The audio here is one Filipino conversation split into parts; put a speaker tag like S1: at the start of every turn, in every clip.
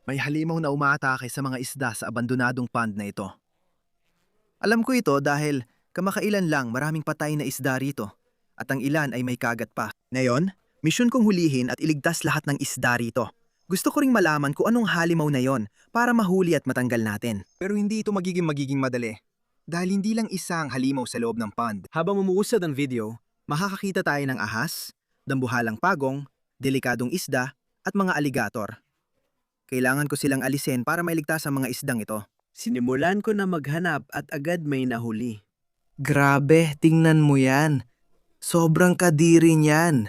S1: May halimaw na umaatake sa mga isda sa abandonadong pond na ito. Alam ko ito dahil kamakailan lang maraming patay na isda rito at ang ilan ay may kagat pa. Ngayon, misyon kong hulihin at iligtas lahat ng isda rito. Gusto ko ring malaman kung anong halimaw na yon para mahuli at matanggal natin. Pero hindi ito magiging madali. Dahil hindi lang isa ang halimaw sa loob ng pond. Habang umuusad ang video, makakakita tayo ng ahas, dambuhalang pagong, delikadong isda, at mga aligator. Kailangan ko silang alisin para mailigtas ang mga isdang ito.
S2: Sinimulan ko na maghanap at agad may nahuli.
S1: Grabe, tingnan mo yan. Sobrang kadiri niyan.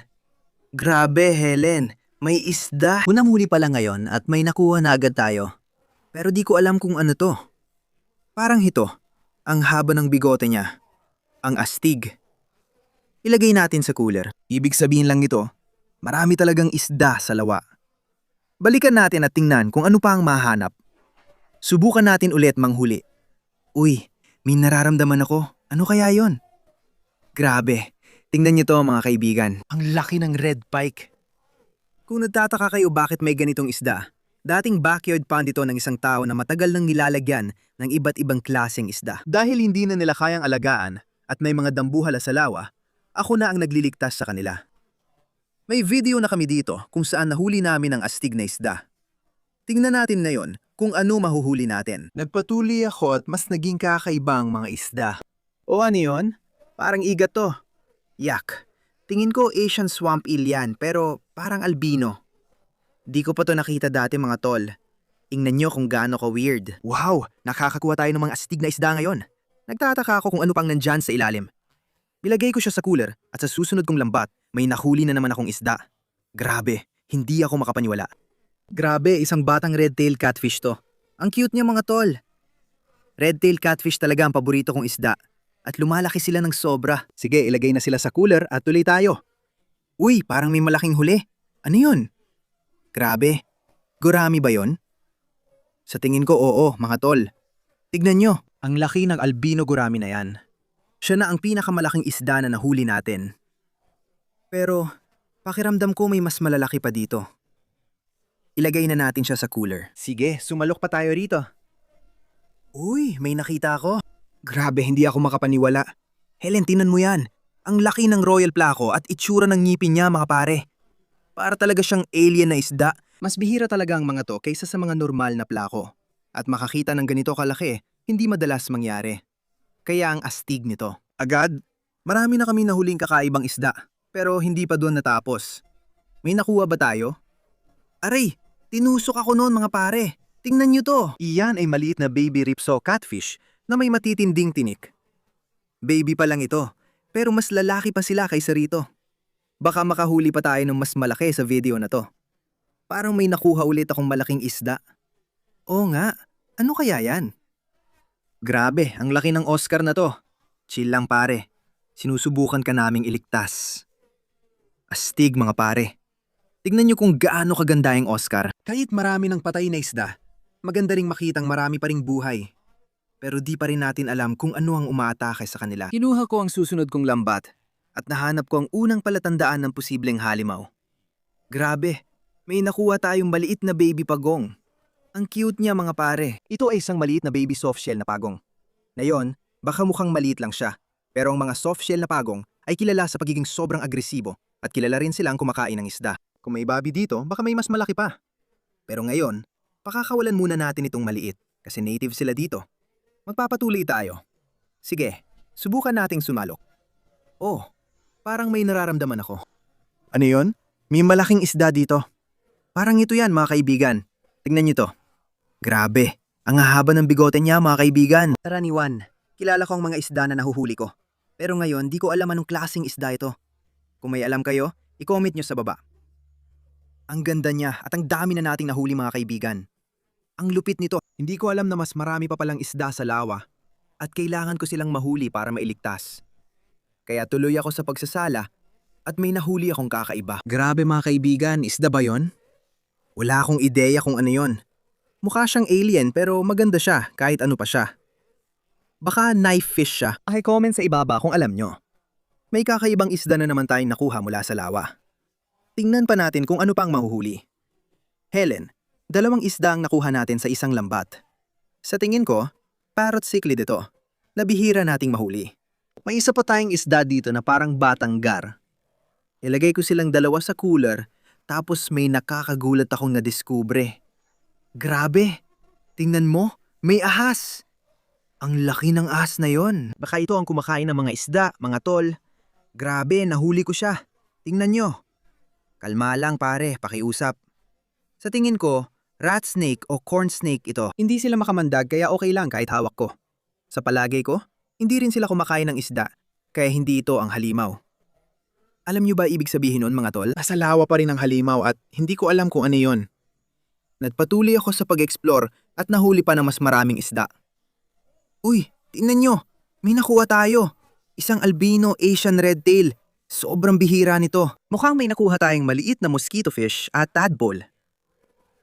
S1: Grabe, Helen. May isda. Unang huli pala ngayon at may nakuha na agad tayo. Pero di ko alam kung ano to. Parang hito. Ang haba ng bigote niya. Ang astig. Ilagay natin sa cooler. Ibig sabihin lang nito, marami talagang isda sa lawa. Balikan natin at tingnan kung ano pa ang mahanap. Subukan natin ulit manghuli. Uy, may nararamdaman ako. Ano kaya yon? Grabe. Tingnan niyo to mga kaibigan. Ang laki ng red pike. Kung nagtataka kayo bakit may ganitong isda, dating backyard pond ito ng isang tao na matagal nang nilalagyan ng iba't ibang klaseng isda. Dahil hindi na nila kayang alagaan at may mga dambuhala sa lawa, ako na ang nagliligtas sa kanila. May video na kami dito kung saan nahuli namin ang astig na isda. Tingnan natin ngayon kung ano mahuhuli natin. Nagpatuli ako at mas naging kakaibang mga isda. O ano yun? Parang igat to. Yak. Tingin ko Asian swamp eel yan pero parang albino. Di ko pa to nakita dati mga tol. Ingnan nyo kung gaano ka weird. Wow! Nakakakuha tayo ng mga astig na isda ngayon. Nagtataka ako kung ano pang nandyan sa ilalim. Bilagay ko siya sa cooler at sa susunod kong lambat, may nahuli na naman akong isda. Grabe, hindi ako makapaniwala. Grabe, isang batang red-tailed catfish to. Ang cute niya mga tol. Red-tailed catfish talaga ang paborito kong isda. At lumalaki sila ng sobra. Sige, ilagay na sila sa cooler at tuloy tayo. Uy, parang may malaking huli. Ano yun? Grabe. Gurami ba yon? Sa tingin ko oo, mga tol. Tignan nyo, ang laki ng albino gurami na yan. Siya na ang pinakamalaking isda na nahuli natin. Pero, pakiramdam ko may mas malalaki pa dito. Ilagay na natin siya sa cooler. Sige, sumalok pa tayo rito. Uy, may nakita ako. Grabe, hindi ako makapaniwala. Helen, tinan mo yan. Ang laki ng royal plako at itsura ng ngipin niya mga pare. Para talaga siyang alien na isda. Mas bihira talaga ang mga to kaysa sa mga normal na plako. At makakita ng ganito kalaki, hindi madalas mangyari. Kaya ang astig nito. Agad, marami na kami nahuling kakaibang isda. Pero hindi pa doon natapos. May nakuha ba tayo? Aray, tinusok ako noon mga pare. Tingnan niyo to. Iyan ay maliit na baby ripsaw catfish na may matitinding tinik. Baby pa lang ito, pero mas lalaki pa sila kaysa rito. Baka makahuli pa tayo ng mas malaki sa video na to. Parang may nakuha ulit akong malaking isda. Oo nga, ano kaya yan? Grabe, ang laki ng Oscar na to. Chill lang pare, sinusubukan ka naming iligtas. Astig mga pare. Tignan niyo kung gaano kaganda yung Oscar. Kahit marami ng patay na isda, maganda ring makitang marami pa ring buhay. Pero di pa rin natin alam kung ano ang umaatake sa kanila. Kinuha ko ang susunod kong lambat at nahanap ko ang unang palatandaan ng posibleng halimaw. Grabe, may nakuha tayong maliit na baby pagong. Ang cute niya mga pare. Ito ay isang maliit na baby softshell na pagong. Ngayon, baka mukhang maliit lang siya. Pero ang mga softshell na pagong ay kilala sa pagiging sobrang agresibo at kilala rin silang kumakain ng isda. Kung may babi dito, baka may mas malaki pa. Pero ngayon, pakakawalan muna natin itong maliit kasi native sila dito. Magpapatuloy tayo. Sige, subukan nating sumalok. Oh, parang may nararamdaman ako. Ano yon? May malaking isda dito. Parang ito yan mga kaibigan. Tingnan niyo to. Grabe, ang hahaba ng bigote niya mga kaibigan. Karaniwan, kilala ko ang mga isda na nahuhuli ko. Pero ngayon, di ko alam anong klaseng isda ito. Kung may alam kayo, i-comment nyo sa baba. Ang ganda niya at ang dami na nating nahuli mga kaibigan. Ang lupit nito, hindi ko alam na mas marami pa palang isda sa lawa at kailangan ko silang mahuli para mailigtas. Kaya tuloy ako sa pagsasala at may nahuli akong kakaiba. Grabe mga kaibigan, isda ba yon? Wala akong ideya kung ano yon. Mukha siyang alien pero maganda siya kahit ano pa siya. Baka knife fish siya. Paki-comment sa ibaba kung alam nyo. May kakaibang isda na naman tayong nakuha mula sa lawa. Tingnan pa natin kung ano pang mahuhuli. Helen, Dalawang isda ang nakuha natin sa isang lambat. Sa tingin ko, parrot cichlid ito. Nabihira nating mahuli. May isa pa tayong isda dito na parang batang gar. Ilagay ko silang dalawa sa cooler, tapos may nakakagulat akong nadiskubre. Grabe! Tingnan mo, may ahas! Ang laki ng ahas na yon. Baka ito ang kumakain ng mga isda, mga tol. Grabe, nahuli ko siya. Tingnan nyo. Kalma lang pare, pakiusap. Sa tingin ko, rat snake o corn snake ito. Hindi sila makamandag kaya okay lang kahit hawak ko. Sa palagay ko, hindi rin sila kumakain ng isda, kaya hindi ito ang halimaw. Alam niyo ba ibig sabihin nun mga tol?
S3: Nasa lawa pa rin ang halimaw at hindi ko alam kung ano yon.
S1: Nagpatuloy ako sa pag-explore at nahuli pa ng mas maraming isda. Uy, tingnan nyo, may nakuha tayo. Isang albino Asian redtail. Sobrang bihira nito. Mukhang may nakuha tayong maliit na mosquito fish at tadpole.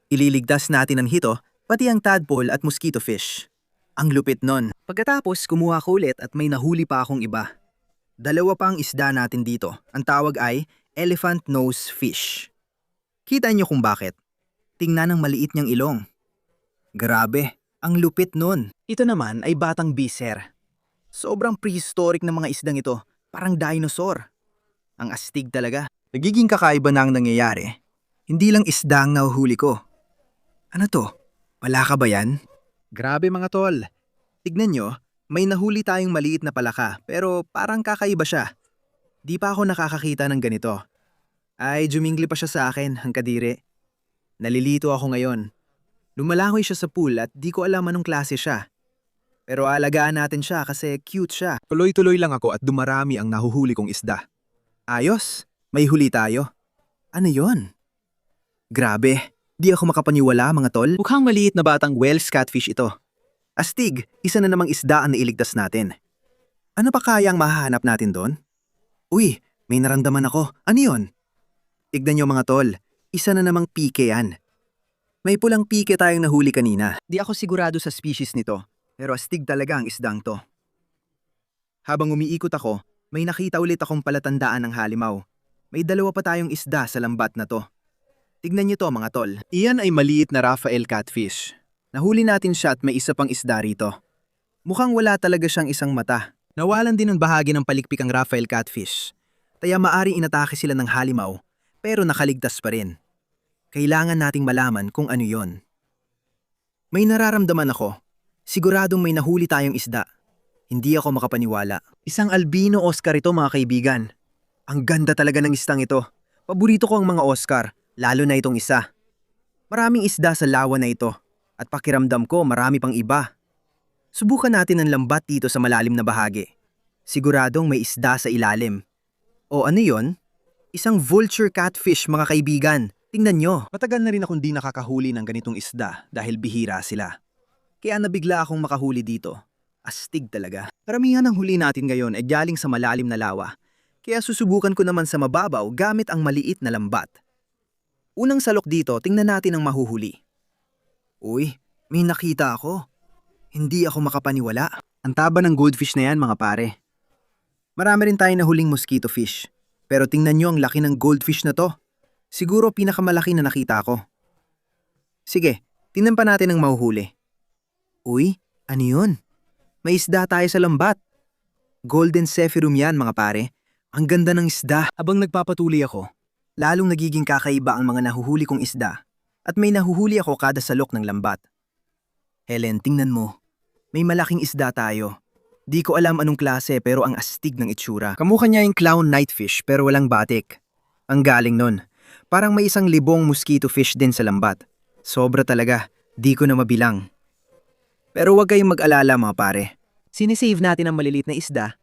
S1: Ililigtas natin ang hito, pati ang tadpole at mosquito fish. Ang lupit nun. Pagkatapos kumuha ko ulit at may nahuli pa akong iba. Dalawa pa ang isda natin dito. Ang tawag ay elephant nose fish. Kita niyo kung bakit. Tingnan ang maliit niyang ilong. Grabe, ang lupit nun. Ito naman ay batang biser. Sobrang prehistoric na mga isdang ito. Parang dinosaur. Ang astig talaga. Nagiging kakaiba na ang nangyayari. Hindi lang isda ang nahuhuli ko. Ano to? Palaka ba yan? Grabe mga tol. Tignan nyo, may nahuli tayong maliit na palaka pero parang kakaiba siya. Di pa ako nakakakita ng ganito. Ay, jumingli pa siya sa akin, ang kadiri. Nalilito ako ngayon. Lumalangoy siya sa pool at di ko alam anong klase siya. Pero alagaan natin siya kasi cute siya.
S3: Tuloy-tuloy lang ako at dumarami ang nahuhuli kong isda.
S1: Ayos, may huli tayo. Ano yon? Grabe, di ako makapaniwala mga tol. Mukhang maliit na batang Welsh catfish ito. Astig, isa na namang isda ang nailigtas natin. Ano pa kaya ang mahahanap natin doon? Uy, may naramdaman ako. Ano yon? Tignan nyo mga tol, isa na namang pike yan. May pulang pike tayong nahuli kanina. Di ako sigurado sa species nito, pero astig talaga ang isdang to. Habang umiikot ako, may nakita ulit akong palatandaan ng halimaw. May dalawa pa tayong isda sa lambat na to. Tignan niyo to mga tol. Iyan ay maliit na Raphael catfish. Nahuli natin siya at may isa pang isda rito. Mukhang wala talaga siyang isang mata. Nawalan din ng bahagi ng palikpik ang Raphael catfish. Kaya maaring inatake sila ng halimaw, pero nakaligtas pa rin. Kailangan nating malaman kung ano yon. May nararamdaman ako. Siguradong may nahuli tayong isda. Hindi ako makapaniwala. Isang albino Oscar ito mga kaibigan. Ang ganda talaga ng isdang ito. Paborito ko ang mga Oscar, lalo na itong isa. Maraming isda sa lawa na ito. At pakiramdam ko marami pang iba. Subukan natin ang lambat dito sa malalim na bahagi. Siguradong may isda sa ilalim. O ano yon? Isang vulture catfish mga kaibigan. Tingnan nyo. Matagal na rin akong di nakakahuli ng ganitong isda dahil bihira sila. Kaya nabigla akong makahuli dito. Astig talaga. Karamihan ng huli natin ngayon ay galing sa malalim na lawa. Kaya susubukan ko naman sa mababaw gamit ang maliit na lambat. Unang salok dito, tingnan natin ang mahuhuli. Uy, may nakita ako. Hindi ako makapaniwala. Ang taba ng goldfish na yan mga pare. Marami rin tayong nahuling mosquito fish. Pero tingnan nyo ang laki ng goldfish na to. Siguro pinakamalaki na nakita ko. Sige, tingnan pa natin ang mahuhuli. Uy, ano yun? May isda tayo sa lambat. Golden Sephirum yan mga pare. Ang ganda ng isda. Habang nagpapatuloy ako, lalong nagiging kakaiba ang mga nahuhuli kong isda. At may nahuhuli ako kada salok ng lambat. Helen, tingnan mo. May malaking isda tayo. Di ko alam anong klase pero ang astig ng itsura. Kamukha niya yung clown knightfish pero walang batik. Ang galing nun. Parang may 1,000 mosquito fish din sa lambat. Sobra talaga. Di ko na mabilang. Pero huwag kayong mag-alala mga pare. Sinisave natin ang maliliit na isda,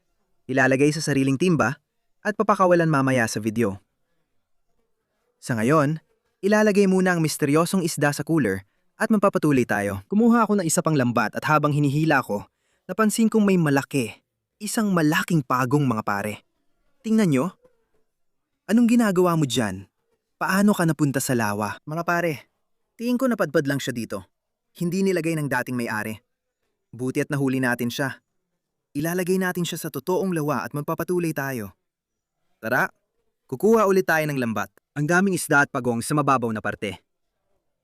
S1: ilalagay sa sariling timba, at papakawalan mamaya sa video. Sa ngayon, ilalagay muna ang misteryosong isda sa cooler at magpapatuloy tayo. Kumuha ako ng isa pang lambat at habang hinihila ko, napansin kong may malaki. Isang malaking pagong mga pare. Tingnan nyo. Anong ginagawa mo dyan? Paano ka napunta sa lawa? Mga pare, tingin ko napadpad lang siya dito. Hindi nilagay ng dating may-ari. Buti at nahuli natin siya. Ilalagay natin siya sa totoong lawa at magpapatuloy tayo. Tara, kukuha ulit tayo ng lambat. Ang daming isda at pagong sa mababaw na parte.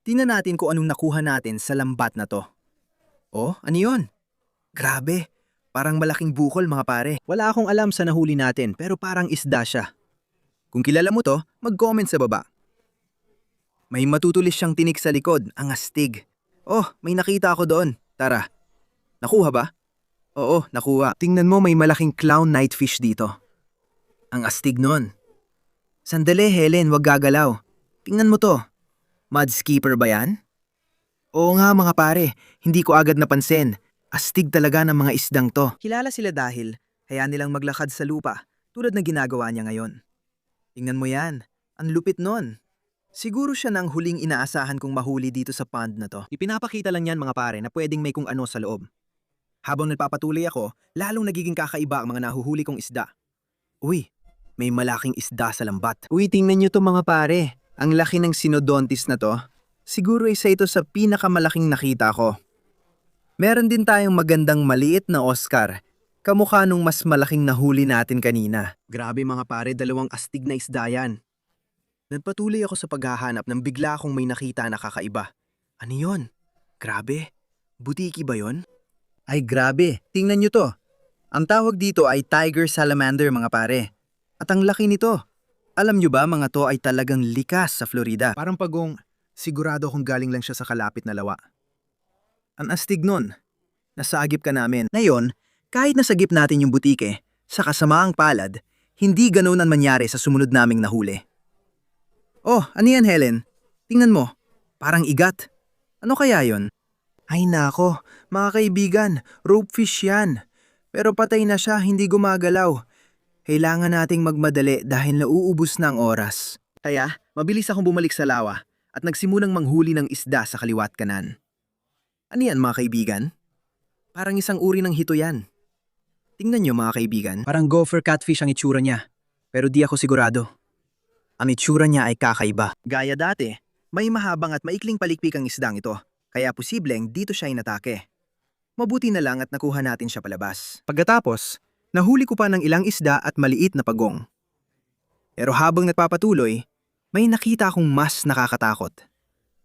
S1: Tingnan natin kung anong nakuha natin sa lambat na to. Oh, ano yun? Grabe, parang malaking bukol mga pare. Wala akong alam sa nahuli natin pero parang isda siya. Kung kilala mo to, mag-comment sa baba. May matutulis siyang tinik sa likod, ang astig. Oh, may nakita ako doon. Tara. Nakuha ba? Oo, nakuha. Tingnan mo, may malaking clown knightfish dito. Ang astig nun. Sandali, Helen, wag gagalaw. Tingnan mo to. Mudskipper ba yan? Oo nga mga pare, hindi ko agad napansin. Astig talaga ng mga isdang to. Kilala sila dahil hayaan nilang maglakad sa lupa tulad ng ginagawa niya ngayon. Tingnan mo yan, ang lupit nun. Siguro siya nang huling inaasahan kong mahuli dito sa pond na to. Ipinapakita lang yan mga pare na pwedeng may kung ano sa loob. Habang nagpapatuloy ako, lalong nagiging kakaiba ang mga nahuhuli kong isda. Uy, may malaking isda sa lambat. Uy, tingnan nyo to mga pare. Ang laki ng sinodontis na to. Siguro isa ito sa pinakamalaking nakita ko. Meron din tayong magandang maliit na Oscar. Kamukha nung mas malaking nahuli natin kanina. Grabe mga pare, dalawang astig na isda yan. Nagpatuloy ako sa paghahanap nang bigla akong may nakita na kakaiba. Ano yon? Grabe. Butiki ba yon? Ay grabe, tingnan nyo to. Ang tawag dito ay tiger salamander mga pare. At ang laki nito. Alam nyo ba mga to ay talagang likas sa Florida.
S3: Parang pagong sigurado kung galing lang siya sa kalapit na lawa.
S1: Ang astig nun. Nasagip ka namin. Ngayon, kahit nasagip natin yung butike, sa kasamaang palad, hindi ganoon ang mangyari sa sumunod naming nahuli. Oh, ano yan Helen? Tingnan mo, parang igat. Ano kaya yon? Ay nako, mga kaibigan, ropefish yan. Pero patay na siya, hindi gumagalaw. Kailangan nating magmadali dahil nauubos na ang oras. Kaya, mabilis akong bumalik sa lawa at nagsimulang manghuli ng isda sa kaliwat kanan. Ano yan mga kaibigan? Parang isang uri ng hito yan. Tingnan nyo mga kaibigan. Parang gopher catfish ang itsura niya. Pero di ako sigurado. Ang itsura niya ay kakaiba. Gaya dati, may mahabang at maikling palikpik ang isdang ito. Kaya posibleng dito siya inatake. Mabuti na lang at nakuha natin siya palabas. Pagkatapos, nahuli ko pa ng ilang isda at maliit na pagong. Pero habang nagpapatuloy, may nakita akong mas nakakatakot.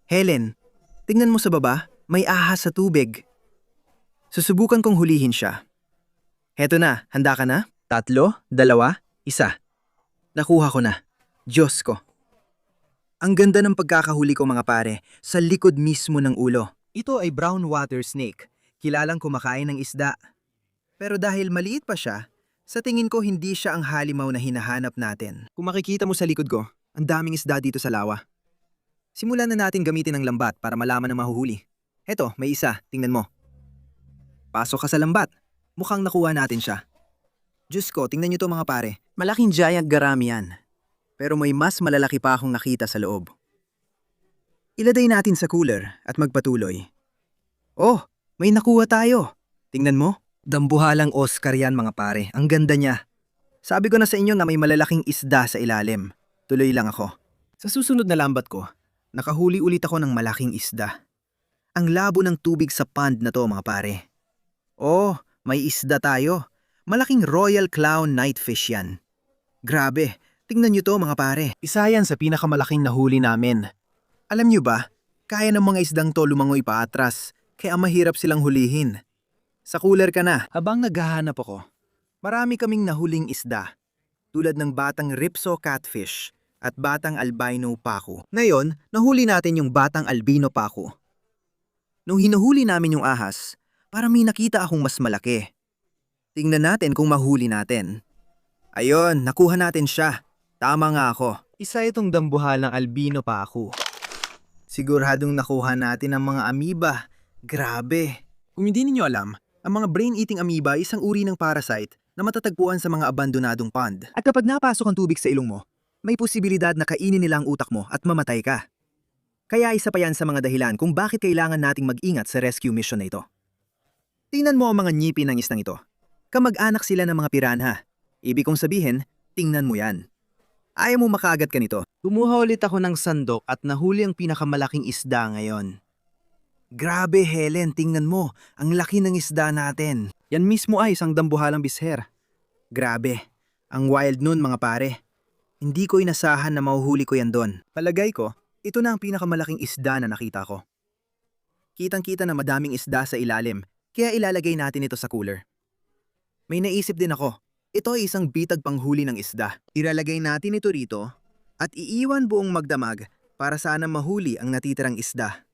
S1: Helen, tingnan mo sa baba. May ahas sa tubig. Susubukan kong hulihin siya. Heto na, handa ka na? 3, 2, 1. Nakuha ko na. Diyos ko. Ang ganda ng pagkakahuli ko mga pare, sa likod mismo ng ulo. Ito ay brown water snake, kilalang kumakain ng isda. Pero dahil maliit pa siya, sa tingin ko hindi siya ang halimaw na hinahanap natin. Kung makikita mo sa likod ko, ang daming isda dito sa lawa. Simulan na natin gamitin ang lambat para malaman ang mahuhuli. Eto, may isa. Tingnan mo. Pasok ka sa lambat. Mukhang nakuha natin siya. Diyos ko, tingnan nyo to mga pare. Malaking giant garami yan. Pero may mas malalaki pa akong nakita sa loob. Ilagay natin sa cooler at magpatuloy. Oh, may nakuha tayo. Tingnan mo. Dambuhalang Oscar yan mga pare. Ang ganda niya. Sabi ko na sa inyo na may malalaking isda sa ilalim. Tuloy lang ako. Sa susunod na lambat ko, nakahuli ulit ako ng malaking isda. Ang labo ng tubig sa pond na to mga pare. Oh, may isda tayo. Malaking Royal Clown Knightfish yan. Grabe, tingnan nyo to mga pare.
S3: Isa yan sa pinakamalaking nahuli namin.
S1: Alam nyo ba, kaya ng mga isdang to lumangoy pa atras, kaya mahirap silang hulihin. Sa cooler ka na. Habang naghahanap ako, marami kaming nahuling isda, tulad ng batang Ripso catfish at batang albino paku. Ngayon, nahuli natin yung batang albino paku. Nung hinuhuli namin yung ahas, parang may nakita akong mas malaki. Tingnan natin kung mahuli natin. Ayun, nakuha natin siya. Tama nga ako. Isa itong dambuhalang albino paku. Siguradong nakuha natin ang mga amoeba. Grabe. Kung hindi ninyo alam, ang mga brain-eating amoeba ay isang uri ng parasite na matatagpuan sa mga abandonadong pond. At kapag napasok ang tubig sa ilong mo, may posibilidad na kainin nila ang utak mo at mamatay ka. Kaya isa pa yan sa mga dahilan kung bakit kailangan nating mag-ingat sa rescue mission na ito. Tingnan mo ang mga ngipin ng isdang ito. Kamag-anak sila ng mga piranha. Ibig kong sabihin, tingnan mo yan. Ayaw mo makagat ka nito. Kumuha ulit ako ng sandok at nahuli ang pinakamalaking isda ngayon. Grabe Helen, tingnan mo. Ang laki ng isda natin. Yan mismo ay isang dambuhalang bisher. Grabe. Ang wild nun mga pare. Hindi ko inasahan na mahuhuli ko yan doon. Palagay ko,
S3: Ito na ang pinakamalaking isda na nakita ko. Kitang-kita na madaming isda sa ilalim, kaya ilalagay natin ito sa cooler. May naisip din ako. Ito ay isang bitag panghuli ng isda. Ilalagay natin ito rito at iiwan buong magdamag para sana mahuli ang natitirang isda.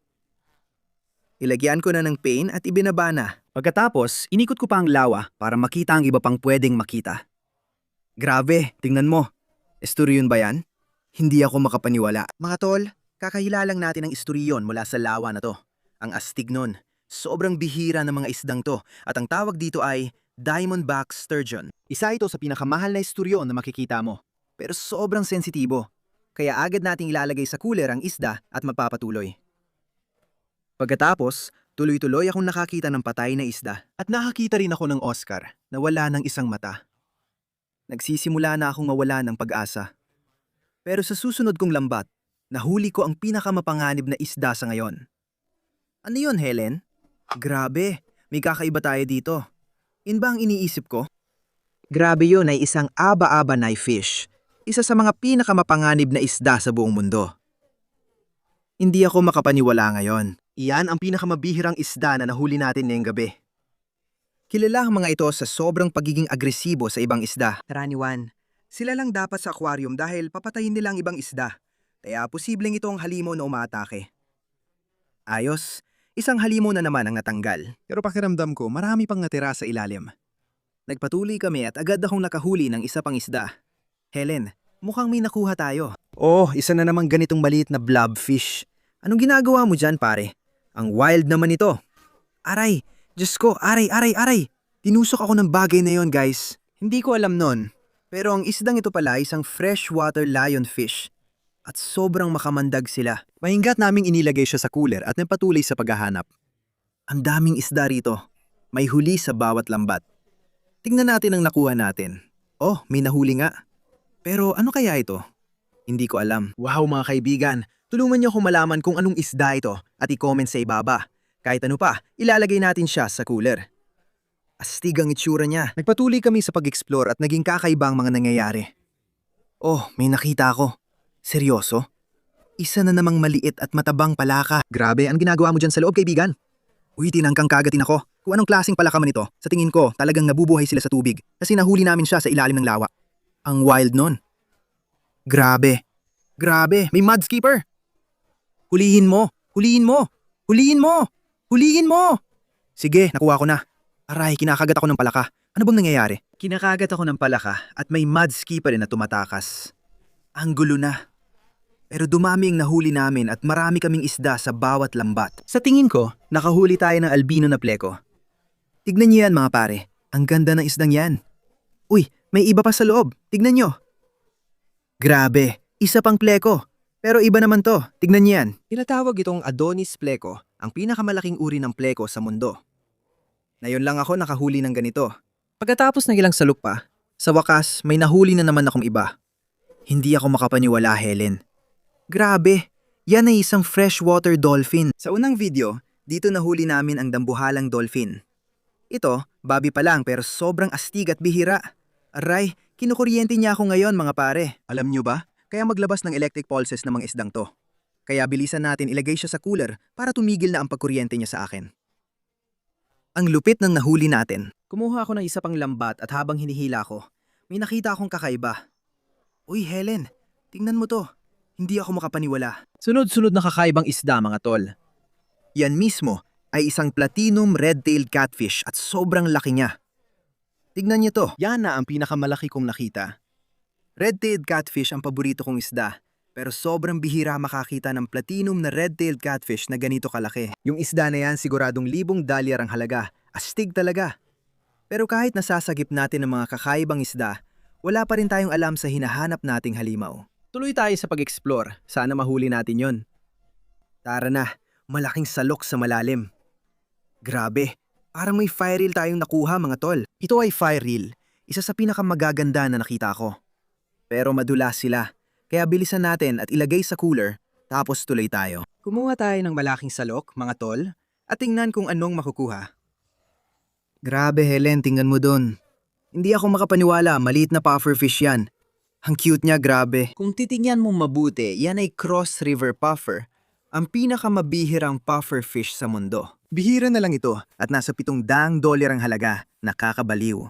S3: Ilagyan ko na ng pain at ibinaba na. Pagkatapos, inikot ko pa ang lawa para makita ang iba pang pwedeng makita. Grabe, tingnan mo. Istoryon ba yan? Hindi ako makapaniwala. Mga tol, kakahila lang natin ang istoryon mula sa lawa na to. Ang astig nun. Sobrang bihira ng mga isdang to at ang tawag dito ay Diamondback Sturgeon. Isa ito sa pinakamahal na istoryon na makikita mo. Pero sobrang sensitibo. Kaya agad nating ilalagay sa cooler ang isda at magpapatuloy. Pagkatapos, tuloy-tuloy akong nakakita ng patay na isda at nakakita rin ako ng Oscar na wala ng isang mata. Nagsisimula na akong mawala ng pag-asa. Pero sa susunod kong lambat, nahuli ko ang pinakamapanganib na isda sa ngayon. Ano yun, Helen? Grabe, may kakaiba tayo dito. Yun ba ang iniisip ko? Grabe yun ay isang aba-aba na fish. Isa sa mga pinakamapanganib na isda sa buong mundo. Hindi ako makapaniwala ngayon. Iyan ang pinakamabihirang isda na nahuli natin ngayong gabi. Kilala ang mga ito sa sobrang pagiging agresibo sa ibang isda. Karaniwan, sila lang dapat sa aquarium dahil papatayin nila ang ibang isda. Kaya posibleng ito ang halimaw na umaatake. Ayos, isang halimaw na naman ang natanggal. Pero pakiramdam ko marami pang natira sa ilalim. Nagpatuloy kami at agad akong nakahuli ng isa pang isda. Helen, mukhang may nakuha tayo. Oh, isa na namang ganitong maliit na blobfish. Anong ginagawa mo dyan, pare? Ang wild naman ito. Aray, Diyos ko, aray. Tinusok ako ng bagay na yon, guys. Hindi ko alam nun. Pero ang isdang ito pala isang freshwater lionfish. At sobrang makamandag sila. Mahinggat naming inilagay siya sa cooler at napatuloy sa paghahanap. Ang daming isda rito. May huli sa bawat lambat. Tingnan natin ang nakuha natin. Oh, may nahuli nga. Pero ano kaya ito? Hindi ko alam. Wow mga kaibigan, tulungan niyo ako malaman kung anong isda ito at i-comment sa ibaba. Kahit ano pa, ilalagay natin siya sa cooler. Astig ang itsura niya. Nagpatuloy kami sa pag-explore at naging kakaiba ang mga nangyayari. Oh, may nakita ako. Seryoso? Isa na namang maliit at matabang palaka. Grabe, ang ginagawa mo dyan sa loob, kaibigan? Uy, tinangkang kagatin ako. Kung anong klaseng palaka man ito, sa tingin ko talagang nabubuhay sila sa tubig kasi nahuli namin siya sa ilalim ng lawa. Ang wild nun. Grabe, may mudskipper. Hulihin mo! Sige, nakuha ko na. Aray, kinakagat ako ng palaka. Ano bang nangyayari? Kinakagat ako ng palaka at may mudskipper na tumatakas. Ang gulo na. Pero dumami ang nahuli namin at marami kaming isda sa bawat lambat. Sa tingin ko, nakahuli tayo ng albino na pleko. Tignan niyo yan mga pare. Ang ganda ng isdang yan. Uy, may iba pa sa loob. Tignan niyo. Grabe, isa pang pleko. Pero iba naman to. Tignan niyo yan. Tinatawag itong Adonis pleko, ang pinakamalaking uri ng pleko sa mundo. Ngayon lang ako nakahuli ng ganito. Pagkatapos ng ilang saluk pa, sa wakas may nahuli na naman akong iba. Hindi ako makapaniwala, Helen. Grabe, yan ay isang freshwater dolphin. Sa unang video, dito nahuli namin ang dambuhalang dolphin. Ito, babi pa lang pero sobrang astig at bihira. Aray, kinukuryente niya ako ngayon mga pare. Alam niyo ba? Kaya maglabas ng electric pulses ng mga isdang to. Kaya bilisan natin ilagay siya sa cooler para tumigil na ang pagkuryente niya sa akin. Ang lupit ng nahuli natin. Kumuha ako ng isa pang lambat at habang hinihila ko, may nakita akong kakaiba. Uy Helen, tingnan mo to. Hindi ako makapaniwala. Sunod-sunod na kakaibang isda mga tol. Yan mismo ay isang platinum red-tailed catfish at sobrang laki niya. Tignan niyo to. Yan na ang pinakamalaki kong nakita. Red-tailed catfish ang paborito kong isda, pero sobrang bihira makakita ng platinum na red-tailed catfish na ganito kalaki. Yung isda na yan siguradong libong dolyar ang halaga. Astig talaga. Pero kahit nasasagip natin ng mga kakaibang isda, wala pa rin tayong alam sa hinahanap nating halimaw. Tuloy tayo sa pag-explore. Sana mahuli natin yon. Tara na, malaking salok sa malalim. Grabe, parang may fire reel tayong nakuha mga tol. Ito ay fire reel, isa sa pinakamagaganda na nakita ko. Pero madulas sila, kaya bilisan natin at ilagay sa cooler, tapos tuloy tayo. Kumuha tayo ng malaking salok, mga tol, at tingnan kung anong makukuha. Grabe Helen, tingnan mo dun. Hindi ako makapaniwala, maliit na pufferfish yan.
S1: Ang cute niya, grabe. Kung titingnan mo mabuti, yan ay Cross River Puffer, ang pinakamabihirang puffer fish sa mundo.
S3: Bihira na lang ito at nasa $700 ang halaga, nakakabaliw.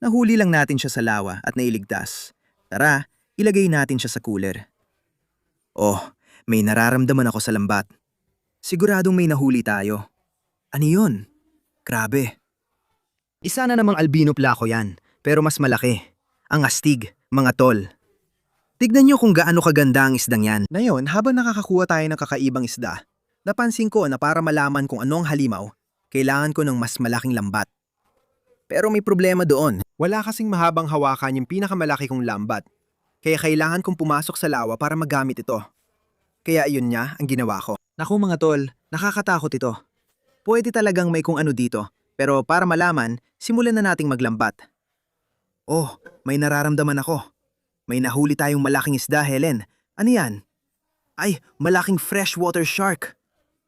S3: Nahuli lang natin siya sa lawa at nailigtas. Tara, ilagay natin siya sa cooler. Oh, may nararamdaman ako sa lambat. Siguradong may nahuli tayo. Ano yun? Grabe. Isa na namang albino plako yan, pero mas malaki. Ang astig, mga tol. Tignan nyo kung gaano kaganda ang isdang yan. Ngayon, habang nakakakuha tayo ng kakaibang isda, napansin ko na para malaman kung ano ang halimaw, kailangan ko ng mas malaking lambat. Pero may problema doon. Wala kasing mahabang hawakan yung pinakamalaki kong lambat. Kaya kailangan kong pumasok sa lawa para magamit ito. Kaya yun niya ang ginawa ko. Naku mga tol, nakakatakot ito. Pwede talagang may kung ano dito. Pero para malaman, simulan na nating maglambat. Oh, may nararamdaman ako. May nahuli tayong malaking isda, Helen. Ano yan? Ay, malaking freshwater shark.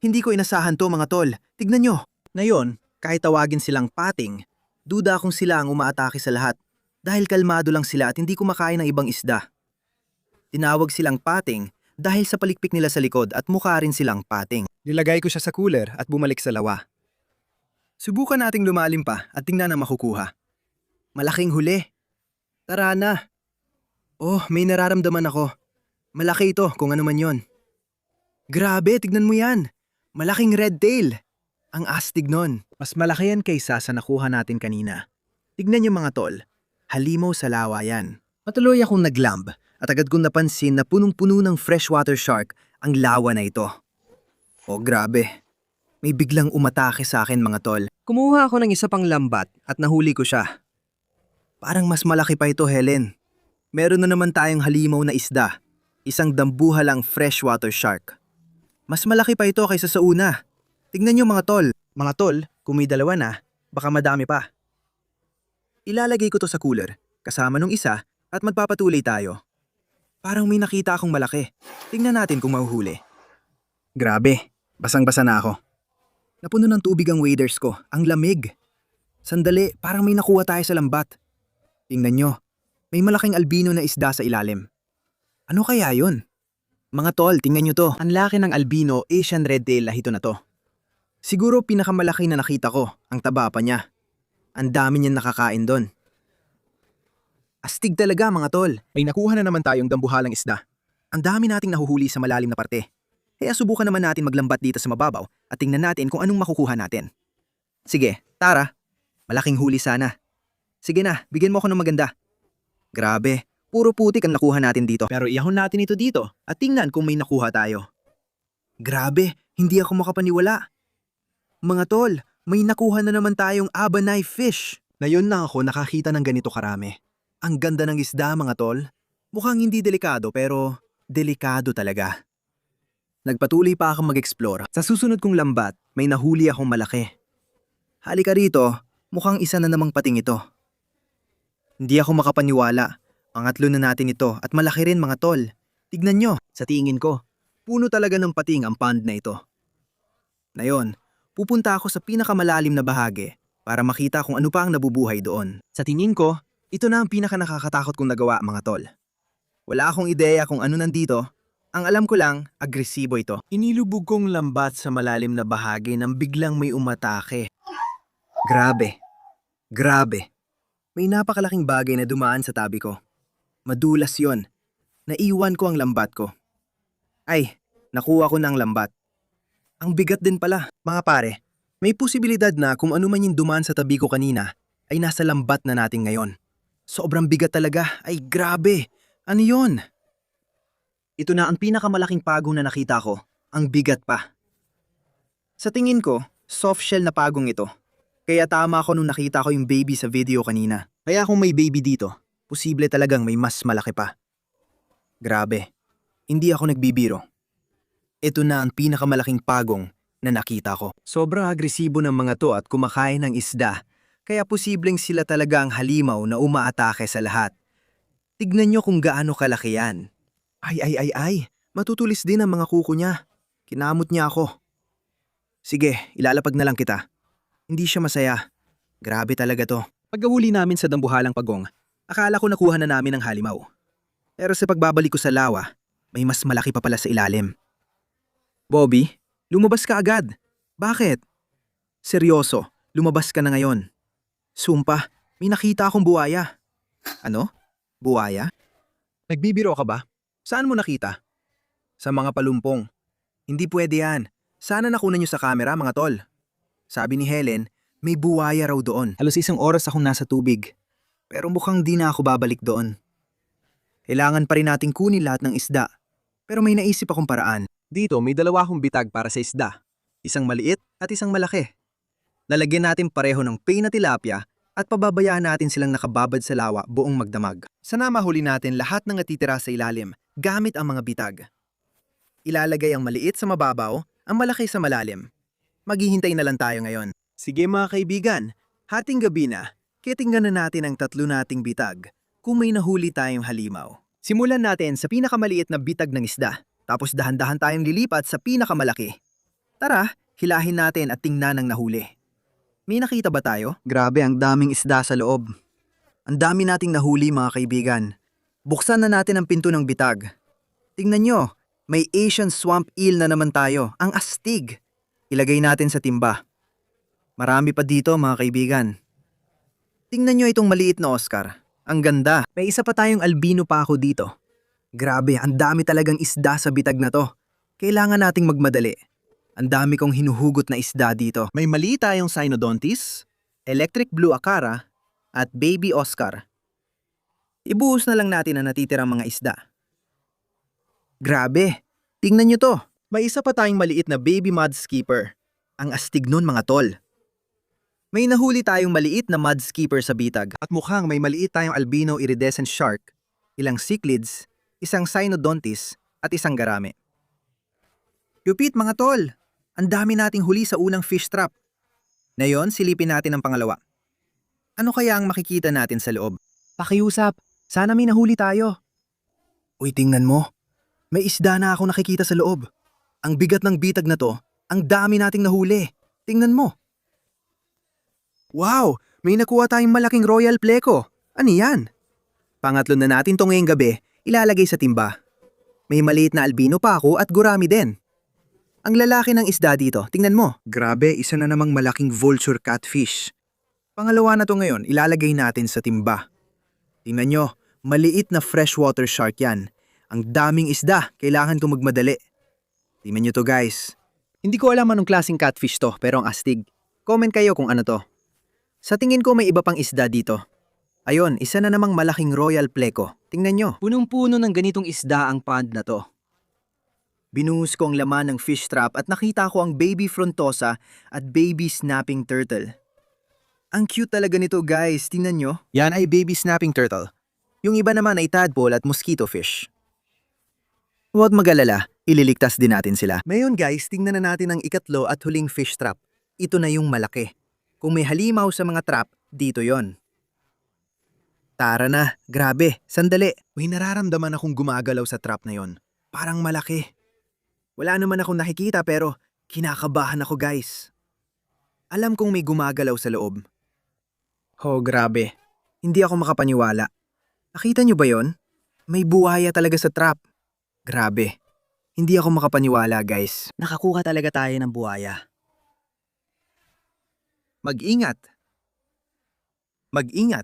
S3: Hindi ko inasahan to mga tol. Tignan nyo. Ngayon, kahit tawagin silang pating, duda kung sila ang umaatake sa lahat. Dahil kalmado lang sila at hindi kumakain ng ibang isda. Tinawag silang pating dahil sa palikpik nila sa likod at mukha rin silang pating. Nilagay ko siya sa cooler at bumalik sa lawa. Subukan nating lumalim pa at tingnan ang makukuha. Malaking huli. Tara na. Oh, may nararamdaman ako. Malaki ito kung ano man yon. Grabe, tignan mo yan. Malaking red tail. Ang astig nun. Mas malaki yan kaysa sa nakuha natin kanina. Tignan niyo mga tol. Halimaw sa lawa yan. Matuloy akong naglamb at agad kong napansin na punong-puno ng freshwater shark ang lawa na ito. Oh, grabe. May biglang umatake sa akin mga tol. Kumuha ako ng isa pang lambat at nahuli ko siya. Parang mas malaki pa ito, Helen. Meron na naman tayong halimaw na isda. Isang dambuhalang freshwater shark. Mas malaki pa ito kaysa sa una. Tignan niyo mga tol. Mga tol, kung may dalawa na, baka madami pa. Ilalagay ko to sa cooler, kasama nung isa, at magpapatuloy tayo. Parang may nakita akong malaki. Tingnan natin kung mahuhuli. Grabe, basang-basa na ako. Napuno ng tubig ang waders ko, ang lamig. Sandali, parang may nakuha tayo sa lambat. Tingnan nyo, may malaking albino na isda sa ilalim. Ano kaya yun? Mga tol, tingnan nyo to. Ang laki ng albino Asian red tail lahito na to. Siguro pinakamalaki na nakita ko, ang taba pa niya. Ang dami niyang nakakain doon. Astig talaga mga tol. May nakuha na naman tayong dambuhalang isda. Ang dami nating nahuhuli sa malalim na parte. Kaya subukan naman natin maglambat dito sa mababaw at tingnan natin kung anong makukuha natin. Sige, tara. Malaking huli sana. Sige na, bigyan mo ako ng maganda. Grabe, puro putik ang nakuha natin dito. Pero iahon natin ito dito at tingnan kung may nakuha tayo. Grabe, hindi ako makapaniwala. Mga tol, may nakuha na naman tayong abanay fish. Ngayon lang ako nakakita ng ganito karami. Ang ganda ng isda mga tol. Mukhang hindi delikado pero delikado talaga. Nagpatuloy pa akong mag-explore. Sa susunod kong lambat, may nahuli akong malaki. Halika rito, mukhang isa na namang pating ito. Hindi ako makapaniwala. Pangatlo na natin ito at malaki rin mga tol. Tignan nyo, sa tingin ko, puno talaga ng pating ang pond na ito. Ngayon, pupunta ako sa pinakamalalim na bahagi para makita kung ano pa ang nabubuhay doon. Sa tingin ko, ito na ang pinakanakakatakot kong nagawa mga tol. Wala akong ideya kung ano nandito. Ang alam ko lang, agresibo ito. Inilubog kong lambat sa malalim na bahagi nang biglang may umatake. Grabe. Grabe. May napakalaking bagay na dumaan sa tabi ko. Madulas yon. Naiwan ko ang lambat ko. Ay, nakuha ko ng lambat. Ang bigat din pala. Mga pare, may posibilidad na kung ano man yung dumaan sa tabi ko kanina ay nasa lambat na natin ngayon. Sobrang bigat talaga. Ay grabe. Ano yon? Ito na ang pinakamalaking pagong na nakita ko. Ang bigat pa. Sa tingin ko, soft shell na pagong ito. Kaya tama ako nung nakita ko yung baby sa video kanina. Kaya kung may baby dito, posible talagang may mas malaki pa. Grabe. Hindi ako nagbibiro. Ito na ang pinakamalaking pagong na nakita ko. Sobrang agresibo ng mga to at kumakain ng isda. Kaya posibleng sila talaga ang halimaw na umaatake sa lahat. Tignan nyo kung gaano kalaki yan. Ay. Matutulis din ang mga kuko niya. Kinamot niya ako. Sige, ilalapag na lang kita. Hindi siya masaya. Grabe talaga to. Pagkahuli namin sa dambuhalang pagong, akala ko nakuha na namin ang halimaw. Pero sa pagbabalik ko sa lawa, may mas malaki pa pala sa ilalim. Bobby, lumabas ka agad. Bakit? Seryoso, lumabas ka na ngayon. Sumpa, may nakita akong buhaya. Ano? Buhaya? Nagbibiro ka ba? Saan mo nakita? Sa mga palumpong. Hindi pwede yan. Sana nakunan niyo sa camera, mga tol. Sabi ni Helen, may buhaya raw doon. Halos 1 oras akong nasa tubig. Pero mukhang di na ako babalik doon. Kailangan pa rin nating kunin lahat ng isda. Pero may naisip akong paraan. Dito may 2 akong bitag para sa isda. Isang maliit at isang malaki. Lalagyan natin pareho ng pay na tilapia at pababayaan natin silang nakababad sa lawa buong magdamag. Sana mahuli natin lahat ng natitira sa ilalim gamit ang mga bitag. Ilalagay ang maliit sa mababaw, ang malaki sa malalim. Maghihintay na lang tayo ngayon. Sige mga kaibigan, hating gabi na, kaya tingnan na natin ang 3 nating bitag kung may nahuli tayong halimaw. Simulan natin sa pinakamaliit na bitag ng isda, tapos dahan-dahan tayong lilipat sa pinakamalaki. Tara, hilahin natin at tingnan ang nahuli. May nakita ba tayo? Grabe, ang daming isda sa loob. Ang dami nating nahuli mga kaibigan. Buksan na natin ang pinto ng bitag. Tingnan nyo, may Asian swamp eel na naman tayo, ang astig. Ilagay natin sa timba. Marami pa dito mga kaibigan. Tingnan nyo itong maliit na Oscar. Ang ganda. May isa pa tayong albino pa ako dito. Grabe, ang dami talagang isda sa bitag na to. Kailangan nating magmadali. Ang dami kong hinuhugot na isda dito. May mali tayong Cynodontis, Electric Blue Acara, at Baby Oscar. Ibuhos na lang natin ang natitirang mga isda. Grabe, tingnan nyo to. May isa pa tayong maliit na Baby Mud Skipper. Ang astig nun mga tol. May nahuli tayong maliit na mud skipper sa bitag at mukhang may maliit tayong albino iridescent shark, ilang cichlids, isang Cynodontis at isang garame. Lupit mga tol! Ang dami nating huli sa unang fish trap. Ngayon, silipin natin ang pangalawa. Ano kaya ang makikita natin sa loob? Pakiusap, sana may nahuli tayo. Uy, tingnan mo. May isda na ako nakikita sa loob. Ang bigat ng bitag na to, ang dami nating nahuli. Tingnan mo. Wow! May nakuha tayong malaking royal pleco. Ano yan? Pangatlo na natin to ngayong gabi, ilalagay sa timba. May maliit na albino pa ako at gurami din. Ang lalaki ng isda dito, tingnan mo. Grabe, isa na namang malaking vulture catfish. Pangalawa na to ngayon, ilalagay natin sa timba. Tingnan nyo, maliit na freshwater shark yan. Ang daming isda, kailangan kong magmadali. Tingnan nyo to guys. Hindi ko alam anong klaseng catfish to, pero ang astig. Comment kayo kung ano to. Sa tingin ko may iba pang isda dito. Ayon, isa na namang malaking royal pleco. Tingnan nyo. Punong-puno ng ganitong isda ang pond na to. Binuhos ko ang laman ng fish trap at nakita ko ang baby frontosa at baby snapping turtle. Ang cute talaga nito guys, tingnan nyo. Yan ay baby snapping turtle. Yung iba naman ay tadpole at mosquito fish. Huwag mag-alala, ililigtas din natin sila. Ngayon guys, tingnan na natin ang ikatlo at huling fish trap. Ito na yung malaki. Kung may halimaw sa mga trap, dito yon. Tara na, grabe, sandali. May nararamdaman akong gumagalaw sa trap na yon. Parang malaki. Wala naman akong nakikita pero kinakabahan ako guys. Alam kong may gumagalaw sa loob. Oh, grabe. Hindi ako makapaniwala. Nakita niyo ba yon? May buhaya talaga sa trap. Grabe. Hindi ako makapaniwala guys. Nakakuha talaga tayo ng buhaya. Mag-ingat. Mag-ingat.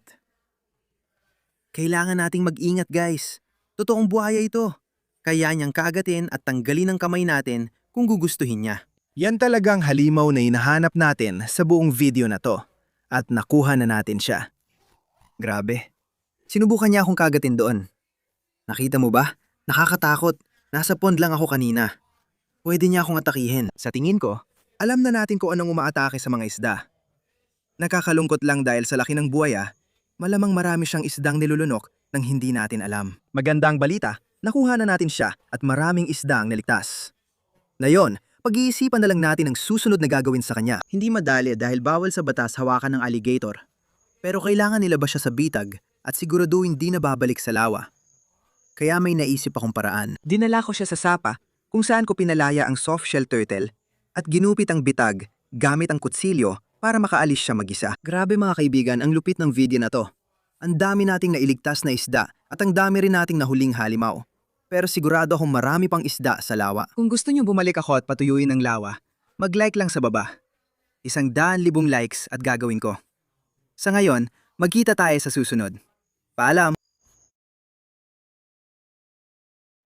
S3: Kailangan nating mag-ingat guys. Totoong buhaya ito. Kaya niyang kagatin at tanggalin ang kamay natin kung gugustuhin niya. Yan talagang halimaw na hinahanap natin sa buong video na to. At nakuha na natin siya. Grabe. Sinubukan niya akong kagatin doon. Nakita mo ba? Nakakatakot. Nasa pond lang ako kanina. Pwede niya akong atakihin. Sa tingin ko, alam na natin kung anong umaatake sa mga isda. Nakakalungkot lang dahil sa laki ng buhaya, malamang marami siyang isdang nilulunok nang hindi natin alam. Magandang balita. Nakuha na natin siya at maraming isda ang naligtas. Ngayon, pag-iisipan na lang natin ang susunod na gagawin sa kanya. Hindi madali dahil bawal sa batas hawakan ng alligator. Pero kailangan nilabas siya sa bitag at siguraduhin di na babalik sa lawa. Kaya may naisip akong paraan. Dinala ko siya sa sapa kung saan ko pinalaya ang softshell turtle at ginupit ang bitag gamit ang kutsilyo para makaalis siya mag-isa. Grabe mga kaibigan, ang lupit ng video na to. Ang dami nating nailigtas na isda At ang dami rin nating nahuling halimaw. Pero sigurado akong marami pang isda sa lawa. Kung gusto niyo bumalik ako at patuyuin ang lawa, mag-like lang sa baba. 100,000 likes at gagawin ko. Sa ngayon, magkita tayo sa susunod. Paalam!